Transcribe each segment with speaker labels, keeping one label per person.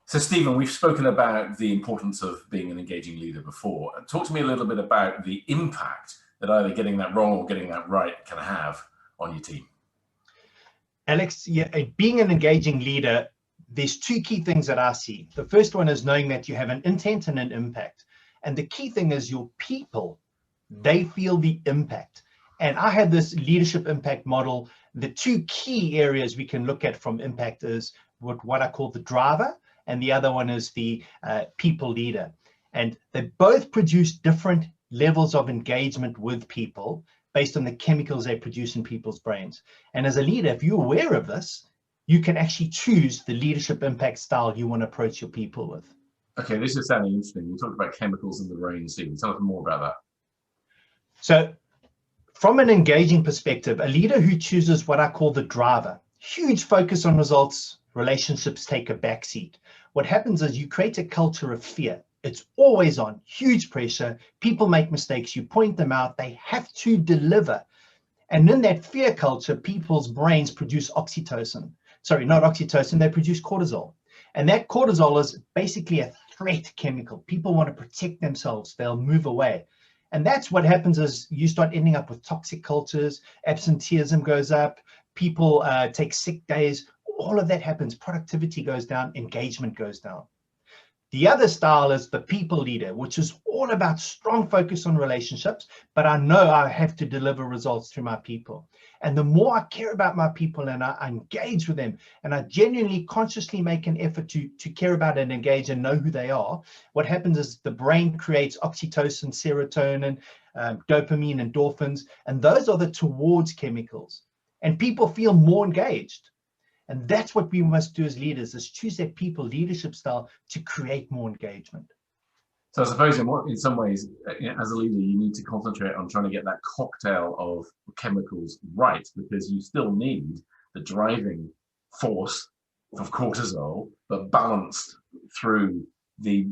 Speaker 1: So, Stephen, we've spoken about the importance of being an engaging leader before. Talk to me a little bit about the impact that either getting that wrong or getting that right can have on your team.
Speaker 2: Alex, yeah, being an engaging leader, there's two key things that I see. The first one is knowing that you have an intent and an impact. And the key thing is your people, they feel the impact. And I have this leadership impact model. The two key areas we can look at from impact is what I call the driver, and the other one is the people leader. And they both produce different levels of engagement with people based on the chemicals they produce in people's brains. And as a leader, if you're aware of this, you can actually choose the leadership impact style you want to approach your people with.
Speaker 1: Okay, this is sounding interesting. You talked about chemicals in the brain, Stephen. Tell us more about that.
Speaker 2: So from an engaging perspective, a leader who chooses what I call the driver, huge focus on results, relationships take a backseat. What happens is you create a culture of fear. It's always on, huge pressure. People make mistakes. You point them out. They have to deliver. And in that fear culture, people's brains produce oxytocin. Sorry, not oxytocin. They produce cortisol. And that cortisol is basically a threat chemical. People want to protect themselves. They'll move away. And that's what happens is you start ending up with toxic cultures. Absenteeism goes up. People take sick days. All of that happens. Productivity goes down. Engagement goes down. The other style is the people leader, which is all about strong focus on relationships, but I know I have to deliver results through my people. And the more I care about my people and I engage with them and I genuinely consciously make an effort to care about and engage and know who they are, what happens is the brain creates oxytocin, serotonin, dopamine, endorphins, and those are the towards chemicals. And people feel more engaged. And that's what we must do as leaders, is choose that people leadership style to create more engagement.
Speaker 1: So I suppose in some ways, as a leader, you need to concentrate on trying to get that cocktail of chemicals right, because you still need the driving force of cortisol, but balanced through the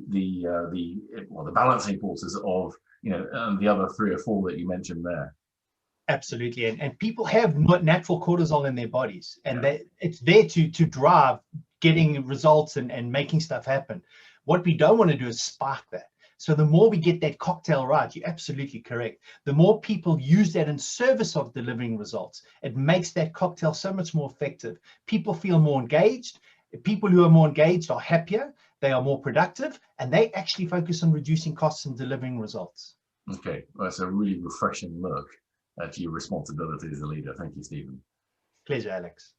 Speaker 1: balancing forces of the other 3 or 4 that you mentioned there.
Speaker 2: Absolutely. And people have natural cortisol in their bodies, and it's there to drive getting results and making stuff happen. What we don't want to do is spark that. So the more we get that cocktail right, you're absolutely correct. The more people use that in service of delivering results, it makes that cocktail so much more effective. People feel more engaged. People who are more engaged are happier. They are more productive, and they actually focus on reducing costs and delivering results.
Speaker 1: Okay, well, that's a really refreshing look at your responsibility as a leader. Thank you, Stephen.
Speaker 2: Pleasure, Alex.